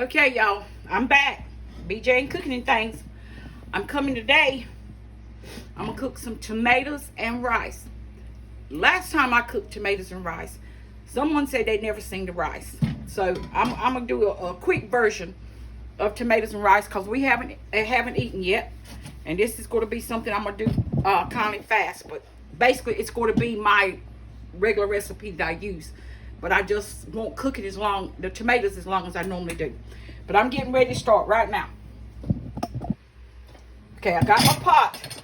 Okay, y'all, I'm back. BJ ain't cooking and things. I'm coming today. I'm gonna cook some tomatoes and rice. Last time I cooked tomatoes and rice, someone said they'd never seen the rice. So I'm gonna do a quick version of tomatoes and rice because we haven't eaten yet. And this is gonna be something I'm gonna do kind of fast, but basically it's gonna be my regular recipe that I use. But I just won't cook it the tomatoes as long as I normally do. But I'm getting ready to start right now. Okay, I got my pot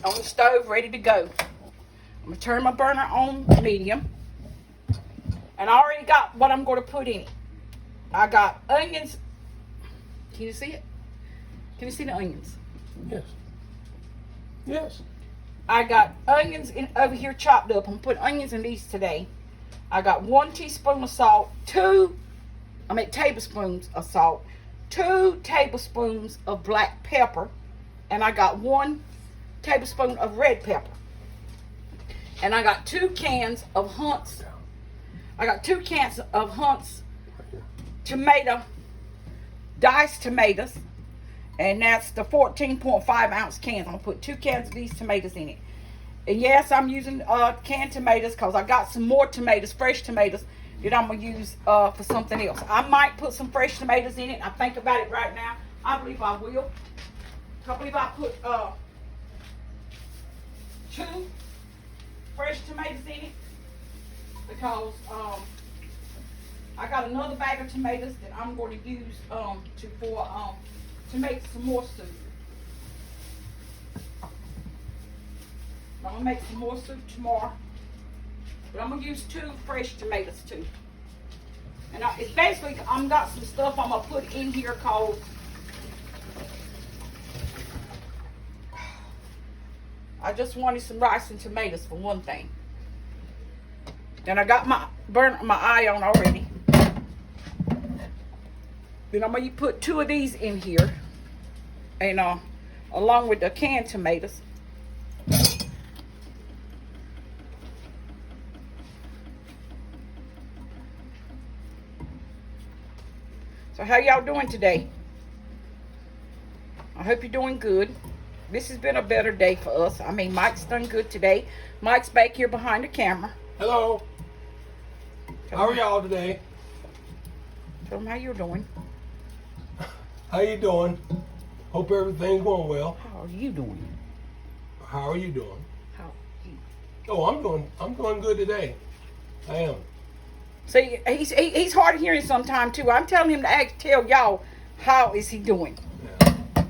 on the stove ready to go. I'm going to turn my burner on medium. And I already got what I'm going to put in it. I got onions. Can you see it? Can you see the onions? Yes. Yes. I got onions over here chopped up. I'm putting onions in these today. I got 1 teaspoon of salt, tablespoons of salt, 2 tablespoons of black pepper, and I got 1 tablespoon of red pepper. And I got 2 cans of Hunt's. I got 2 cans of Hunt's diced tomatoes. And that's the 14.5 ounce cans. I'm going to put 2 cans of these tomatoes in it. And yes, I'm using canned tomatoes because I got some more tomatoes, fresh tomatoes, that I'm going to use for something else. I might put some fresh tomatoes in it. I think about it right now. I believe I will. I believe I put 2 fresh tomatoes in it because I got another bag of tomatoes that I'm going to use to make some more soup. I'm going to make some more soup tomorrow. But I'm going to use 2 fresh tomatoes too. And it's basically, I've got some stuff I'm going to put in here called, I just wanted some rice and tomatoes for one thing. Then I got my eye on already. Then I'm going to put 2 of these in here. And along with the canned tomatoes. So how y'all doing today? I hope you're doing good. This has been a better day for us. I mean, Mike's done good today. Mike's back here behind the camera. Hello. How are y'all today? Tell them how you're doing. How you doing? Hope everything's going well. How are you doing? How are you doing? How are you? Oh, I'm doing good today. I am. See, he's hard of hearing sometime too. I'm telling him to tell y'all how is he doing. Yeah.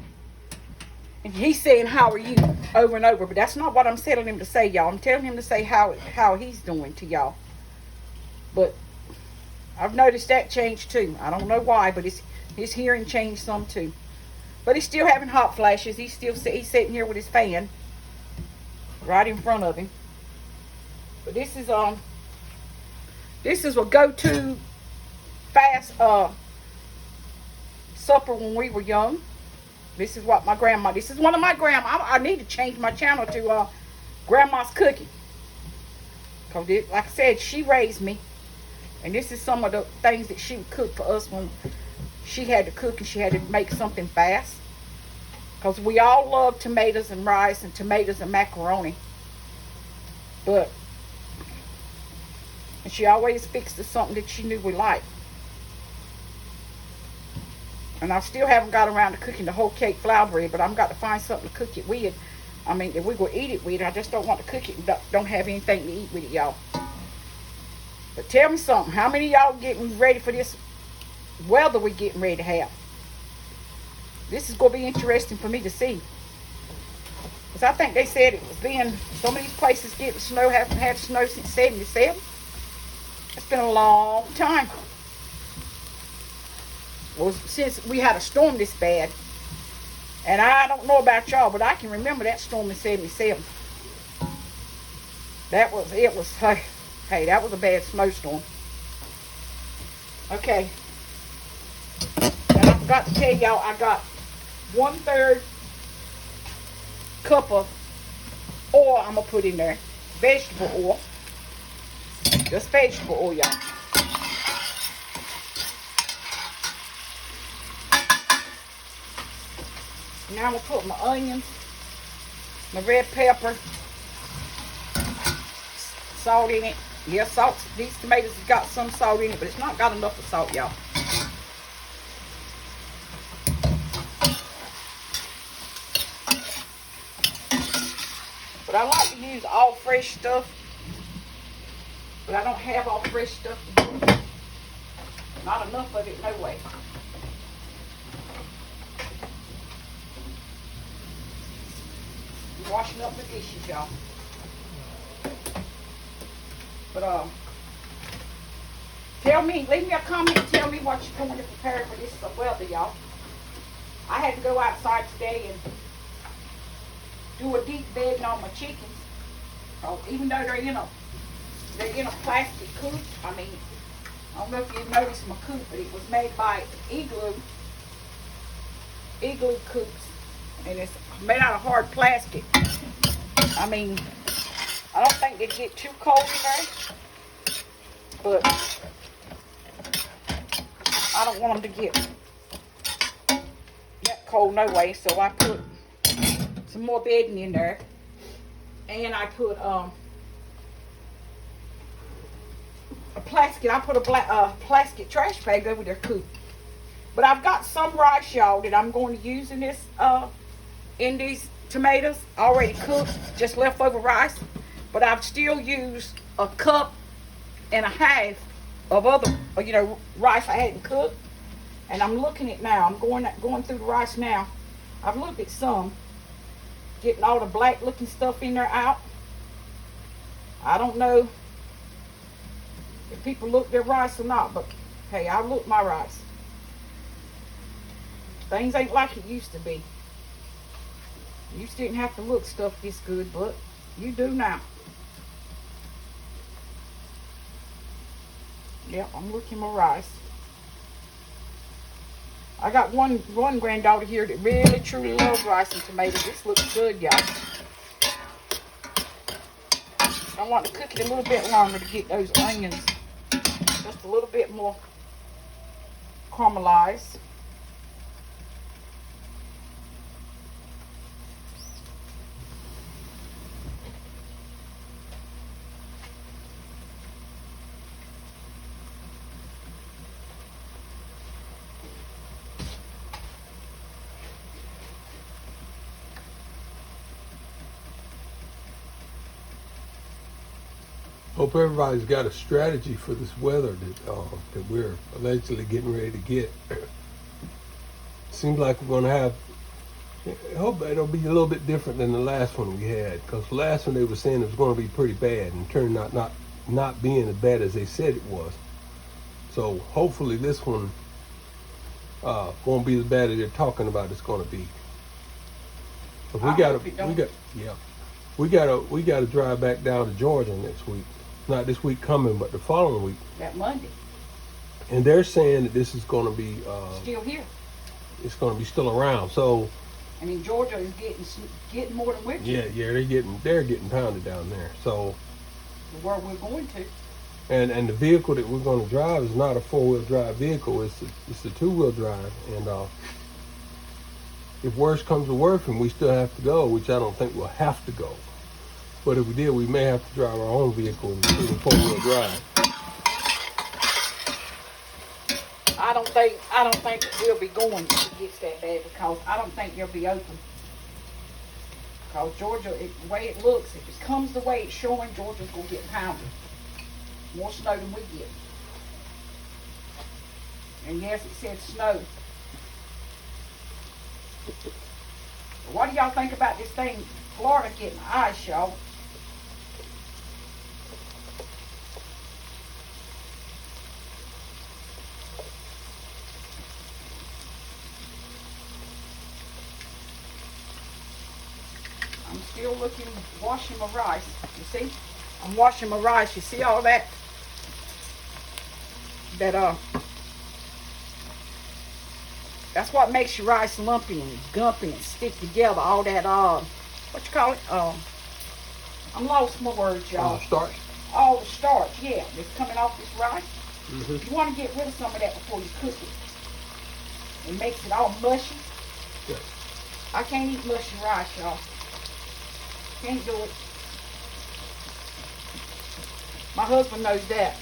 And he's saying how are you over and over, but that's not what I'm telling him to say, y'all. I'm telling him to say how he's doing to y'all. But I've noticed that change too. I don't know why, but his hearing changed some too. But he's still having hot flashes. He's sitting here with his fan right in front of him. But this is a go-to fast supper when we were young. This is what this is one of my I need to change my channel to Grandma's Cooking. Because like I said, she raised me. And this is some of the things that she would cook for us when she had to cook and she had to make something fast. Because we all love tomatoes and rice and tomatoes and macaroni. And she always fixed us something that she knew we liked. And I still haven't got around to cooking the whole cake flour bread, but I've got to find something to cook it with. I mean, if we're going to eat it with, I just don't want to cook it and don't have anything to eat with it, y'all. But tell me something. How many of y'all getting ready for this weather we're getting ready to have? This is going to be interesting for me to see. Because I think they said it was some of these places getting snow, haven't had snow since 77. It's been a long time. Well, since we had a storm this bad. And I don't know about y'all, but I can remember that storm in 77. That was a bad snowstorm. Okay. And I forgot to tell y'all, I got 1/3 cup of oil I'm going to put in there. Vegetable oil. Just vegetable oil, y'all. Now I'm gonna put my onions, my red pepper, salt in it. Yeah, salt. These tomatoes have got some salt in it, but it's not got enough of salt, y'all. But I like to use all fresh stuff. But I don't have all fresh stuff to do. Not enough of it, no way. I'm washing up the dishes, y'all. But leave me a comment and tell me what you're going to prepare for this weather, y'all. I had to go outside today and do a deep bedding on my chickens. Even though they're in a plastic coop. I mean, I don't know if you've noticed my coop, but it was made by Igloo coops, and it's made out of hard plastic. I mean, I don't think they get too cold in there, but I don't want them to get that cold no way. So I put some more bedding in there, and I put a plastic. I put a plastic trash bag over their coop. But I've got some rice, y'all, that I'm going to use in this in these tomatoes already cooked, just leftover rice. But I've still used a cup and a half of other, rice I hadn't cooked. And I'm looking at now. I'm going through the rice now. I've looked at some, getting all the black looking stuff in there out. I don't know if people look their rice or not, but hey, I look my rice. Things ain't like it used to be. You used to didn't have to look stuff this good, but you do now. Yep, I'm looking my rice. I got one granddaughter here that really truly loves rice and tomatoes. This looks good, y'all. I want to cook it a little bit longer to get those onions just a little bit more caramelized. Hope everybody's got a strategy for this weather that we're allegedly getting ready to get. Seems like we're going to have, I hope it'll be a little bit different than the last one we had, because the last one they were saying it was going to be pretty bad and turned out not being as bad as they said it was. So hopefully this one won't be as bad as they're talking about it's going to be. But we gotta drive back down to Georgia next week. Not this week coming, but the following week. That Monday. And they're saying that this is going to be still here. It's going to be still around. So. I mean, Georgia is getting more than we're getting. Yeah, they're getting pounded down there. So. Where we're going to. And the vehicle that we're going to drive is not a 4-wheel drive vehicle. It's a 2-wheel drive. And if worse comes to worse and we still have to go, which I don't think we'll have to go. But if we did, we may have to drive our own vehicle and do the 4-wheel drive. I don't think we'll be going if it gets that bad, because I don't think they'll be open. Because Georgia, the way it looks, if it comes the way it's showing, Georgia's gonna get pounded. More snow than we get. And yes, it said snow. But what do y'all think about this thing? Florida getting ice, y'all. I'm still washing my rice. You see? I'm washing my rice. You see all that? That's what makes your rice lumpy and gumpy and stick together. All that, what you call it? I'm lost my words, y'all. Starch? All the starch, yeah, that's coming off this rice. Mm-hmm. You want to get rid of some of that before you cook it. It makes it all mushy. Yeah. I can't eat mushy rice, y'all. Can't do it. My husband knows that.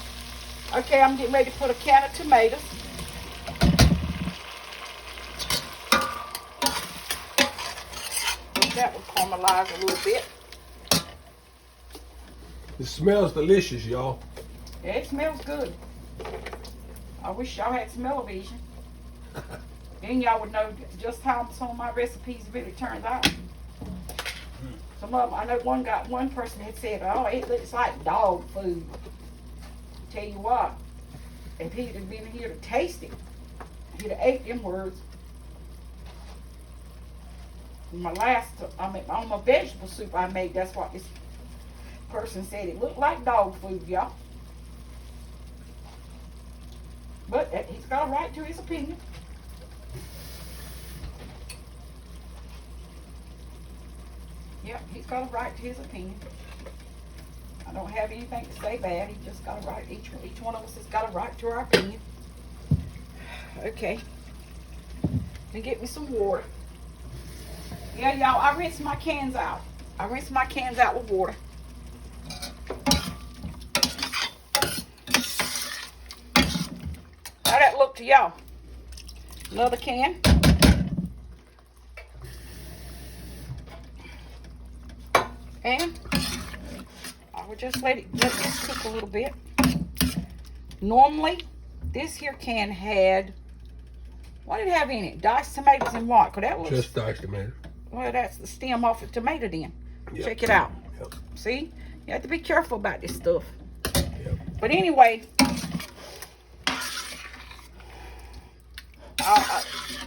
Okay, I'm getting ready to put a can of tomatoes. That will caramelize a little bit. It smells delicious, y'all. Yeah, it smells good. I wish y'all had smell-o-vision. Then y'all would know just how some of my recipes really turns out. Some of them, I know one person had said, oh, it looks like dog food. Tell you what, if he'd have been here to taste it, he'd have ate them words. My last, on my vegetable soup I made, that's what this person said. It looked like dog food, y'all. But he's got a right to his opinion. Yep, he's got a right to his opinion. I don't have anything to say bad. He just got a right. Each one of us has got a right to our opinion. Okay. Let me get me some water. Yeah, y'all, I rinse my cans out. I rinse my cans out with water. How that look to y'all? Another can. And I would just let this cook a little bit. Normally, this here can had, what did it have in it? Diced tomatoes and what? 'Cause that was Just diced tomatoes. Well, that's the stem off the tomato then. Yep. Check it out. Yep. See? You have to be careful about this stuff. Yep. But anyway,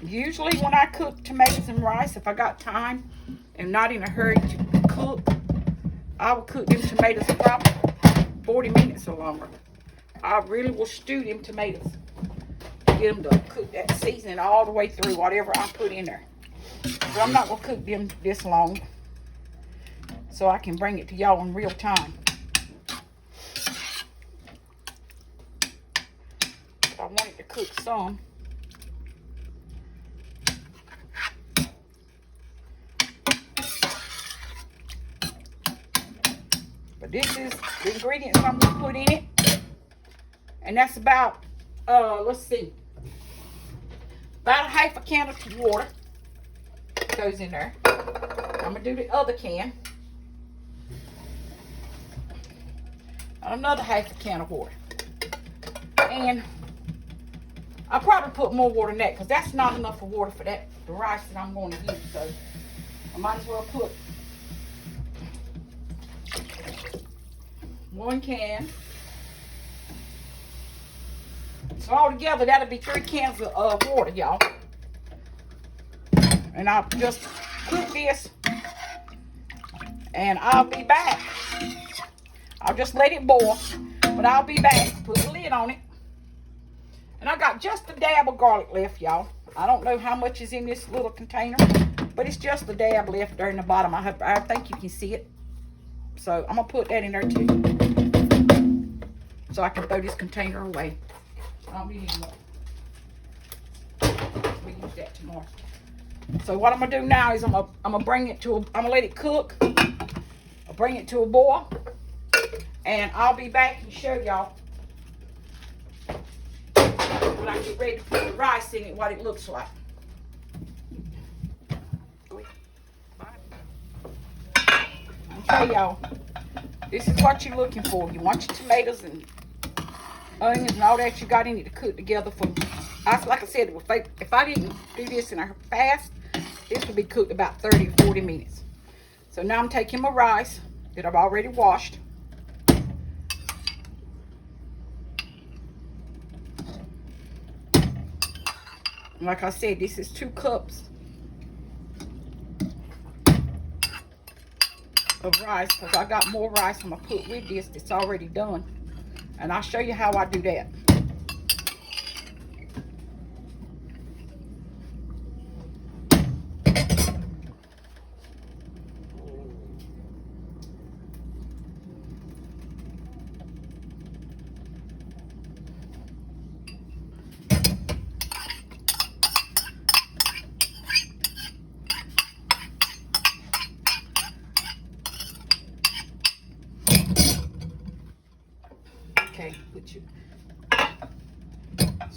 usually when I cook tomatoes and rice, if I got time and not in a hurry to cook, I will cook them tomatoes for probably 40 minutes or longer. I really will stew them tomatoes. Get them to cook that seasoning all the way through, whatever I put in there. But I'm not going to cook them this long, so I can bring it to y'all in real time. But I want it to cook some. But this is the ingredients I'm going to put in it. And that's about, let's see, about a half a can of water goes in there. I'm going to do the other can. Another half a can of water. And I'll probably put more water in that because that's not enough of water for that, the rice that I'm going to use. So I might as well put 1 can. So altogether, that'll be 3 cans of water, y'all. And I'll just cook this, and I'll be back. I'll just let it boil, but I'll be back. Put the lid on it. And I got just a dab of garlic left, y'all. I don't know how much is in this little container, but it's just a dab left there in the bottom. I think you can see it. So I'm going to put that in there too, so I can throw this container away. I don't need any more. We'll use that tomorrow. So what I'm gonna do now is I'm gonna bring it to I'm gonna let it cook. I'll bring it to a boil, and I'll be back and show y'all when I get ready to put the rice in it, what it looks like. I'll show y'all. This is what you're looking for. You want your tomatoes and onions and all that you got in it to cook together for. Like I said, if I didn't do this in a fast, this would be cooked about 30 to 40 minutes. So now I'm taking my rice that I've already washed. And like I said, this is 2 cups of rice because I got more rice I'm gonna put with this that's already done. And I'll show you how I do that.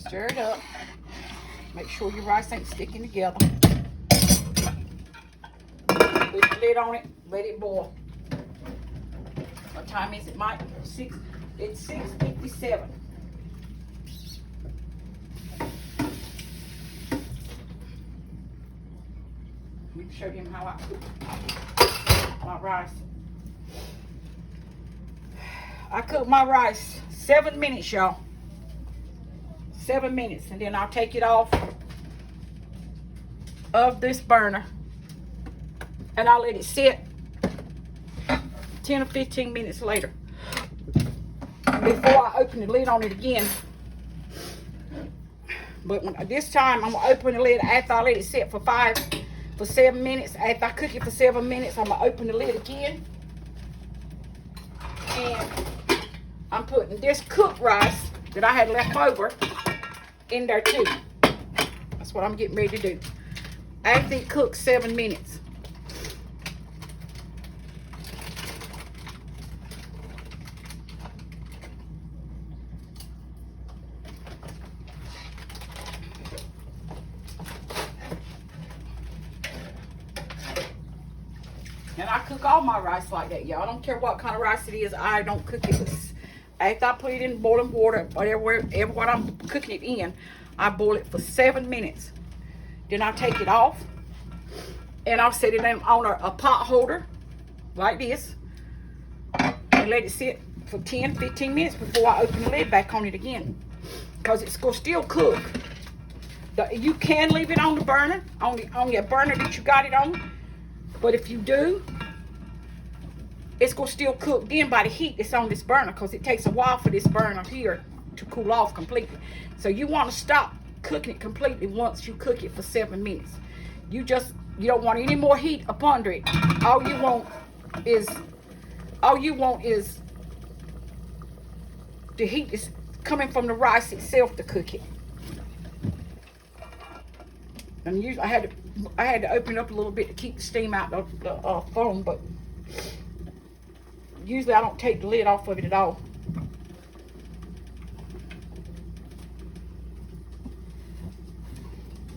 Stir it up. Make sure your rice ain't sticking together. Put the lid on it. Let it boil. What time is it, Mike? It's 6:57. Let me show you how I cook my rice. I cook my rice 7 minutes, y'all. 7 minutes, and then I'll take it off of this burner and I'll let it sit 10 or 15 minutes later before I open the lid on it again. But this time I'm gonna open the lid after I let it sit for 7 minutes. After I cook it for 7 minutes, I'm gonna open the lid again, and I'm putting this cooked rice that I had left over in there too. That's what I'm getting ready to do. After it cooks 7 minutes. And I cook all my rice like that, y'all. I don't care what kind of rice it is. I don't cook it. After I put it in boiling water, whatever what I'm cooking it in, I boil it for 7 minutes. Then I take it off, and I'll set it on a pot holder like this, and let it sit for 10, 15 minutes before I open the lid back on it again, because it's gonna still cook. You can leave it on the burner, on your burner that you got it on, but if you do, it's gonna still cook then by the heat that's on this burner, because it takes a while for this burner here to cool off completely. So you want to stop cooking it completely once you cook it for 7 minutes. You don't want any more heat up under it. All you want is the heat is coming from the rice itself to cook it. And usually I had to open it up a little bit to keep the steam out of the foam, but usually I don't take the lid off of it at all.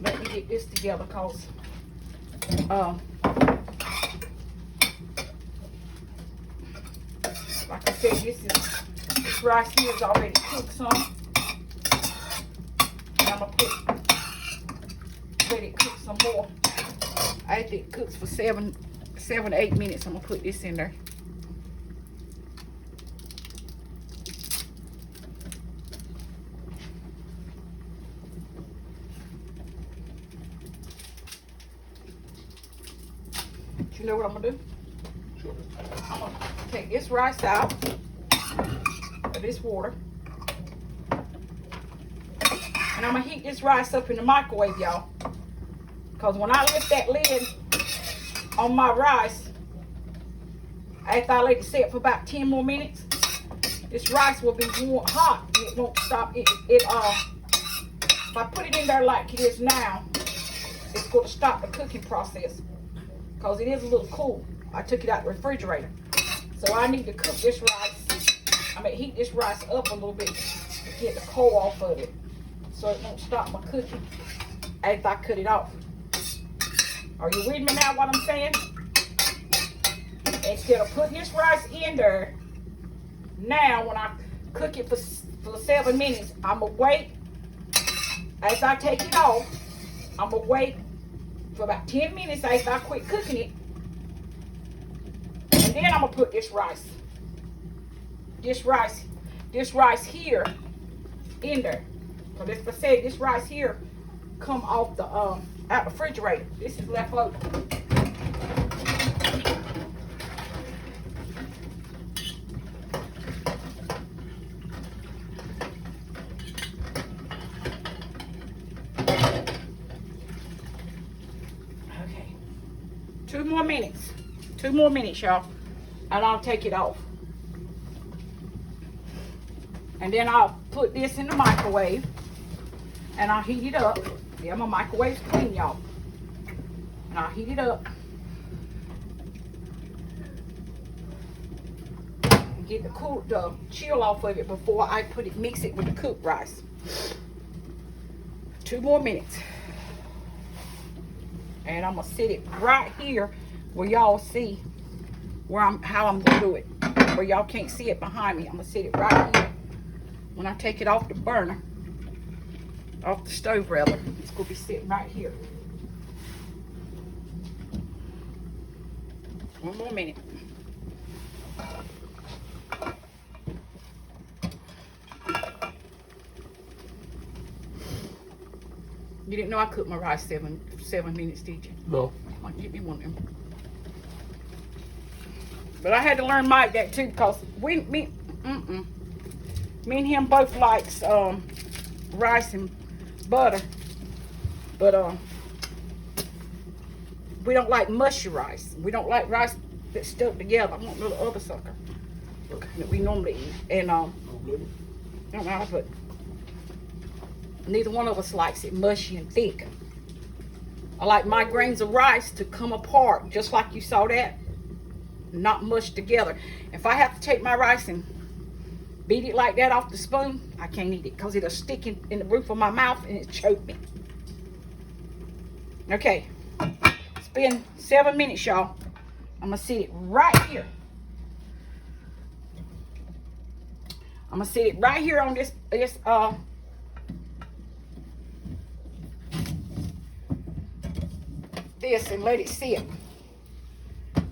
Let me get this together, cause like I said, this rice here is already cooked some. And I'm gonna let it cook some more. After it cooks for 7 to 8 minutes, I'm gonna put this in there. You know what I'm gonna do? Sure. I'm gonna take this rice out of this water, and I'm gonna heat this rice up in the microwave, y'all. Because when I lift that lid on my rice, after I let it sit for about 10 more minutes, this rice will be warm, hot, and it won't stop. If I put it in there like it is now, it's going to stop the cooking process, because it is a little cool. I took it out the refrigerator. So I need to cook this rice. I mean, heat this rice up a little bit to get the coal off of it, so it won't stop my cooking after I cut it off. Are you with me now what I'm saying? Instead of putting this rice in there, now when I cook it for 7 minutes, I'm going to wait. As I take it off, I'm going to wait for about 10 minutes after I quit cooking it. And then I'm going to put this rice here in there. So as I said, this rice here come off the out the refrigerator. This is left over. Okay. 2 more minutes. 2 more minutes, y'all. And I'll take it off. And then I'll put this in the microwave. And I'll heat it up. Yeah, my microwave's clean, y'all. And I'll heat it up. And get the chill off of it before I mix it with the cooked rice. 2 more minutes. And I'm gonna sit it right here where y'all see how I'm gonna do it. Where y'all can't see it behind me. I'm gonna sit it right here. When I take it off the burner, off the stove rather, it's gonna be sitting right here. 1 more minute. You didn't know I cooked my rice 7 minutes, did you? No. Come on, get me one of them. But I had to learn Mike that too, because me and him both likes rice and butter, but we don't like mushy rice. We don't like rice that's stuck together. I want a little other sucker that we normally eat. And I don't know, but neither one of us likes it mushy and thick. I like my grains of rice to come apart, just like you saw that, not mushed together. If I have to take my rice and beat it like that off the spoon, I can't eat it because it'll stick in the roof of my mouth and it choke me. Okay, it's been 7 minutes, y'all. I'm gonna sit it right here. I'm gonna sit it right here on this and let it sit.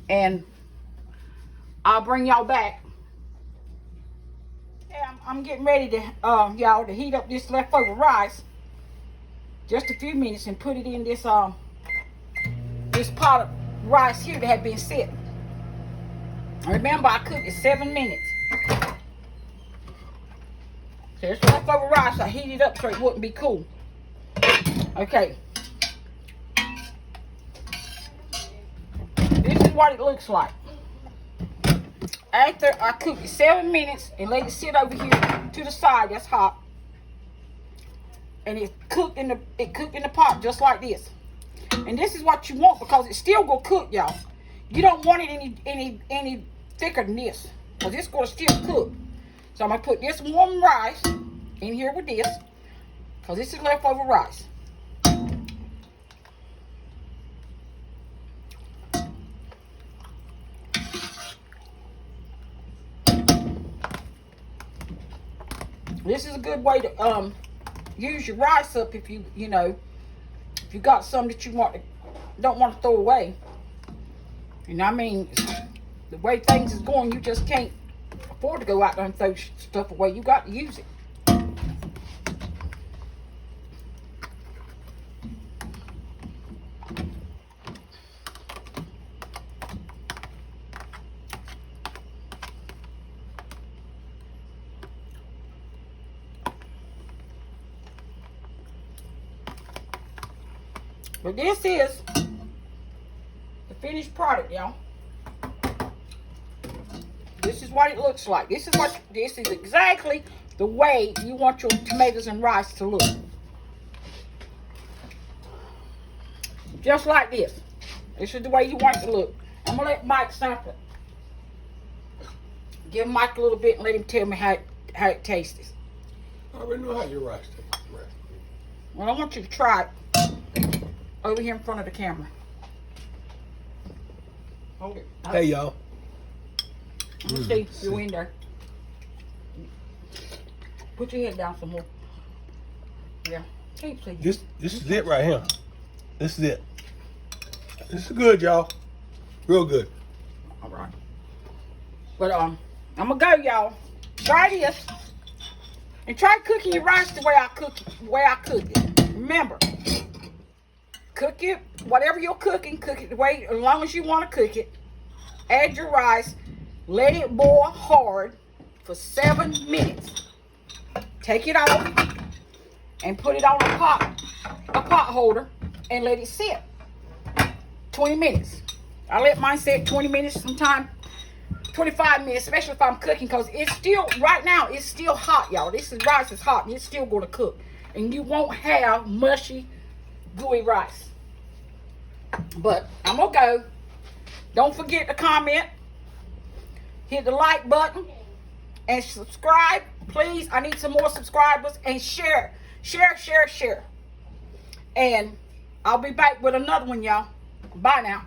And I'll bring y'all back. Yeah, I'm getting ready to y'all to heat up this leftover rice. Just a few minutes and put it in this this pot of rice here that had been sitting. Remember, I cooked it 7 minutes. So this leftover rice, I heated up so it wouldn't be cool. Okay. This is what it looks like. After I cook it 7 minutes and let it sit over here to the side, that's hot. And it cooked in the pot just like this. And this is what you want because it's still gonna cook, y'all. You don't want it any thicker than this, because it's gonna still cook. So I'm gonna put this warm rice in here with this, because this is leftover rice. This is a good way to use your rice up if you got some that you don't want to throw away. And I mean, the way things is going, you just can't afford to go out there and throw stuff away. You got to use it. But this is the finished product, y'all. This is what it looks like. This is exactly the way you want your tomatoes and rice to look. Just like this. This is the way you want it to look. I'm gonna let Mike sample it. Give Mike a little bit and let him tell me how it tastes. I already know how your rice tastes. Well, I want you to try it over here in front of the camera. Hold it. Hey, y'all. Let me see your window. Put your head down some more. Yeah. Keep seeing. This is it right here. This is it. This is good, y'all. Real good. All right. But I'm gonna go, y'all. Try this and try cooking your rice the way I cook it. Remember, cook it, whatever you're cooking, cook it the way, as long as you want to cook it. Add your rice, let it boil hard for 7 minutes. Take it off and put it on a pot holder and let it sit 20 minutes. I let mine sit 20 minutes, sometimes 25 minutes, especially if I'm cooking, because it's still, right now, it's still hot, y'all. Rice is hot and it's still going to cook. And you won't have mushy, gooey rice. But I'm going to go. Don't forget to comment. Hit the like button. And subscribe. Please, I need some more subscribers. And share. Share, share, share. And I'll be back with another one, y'all. Bye now.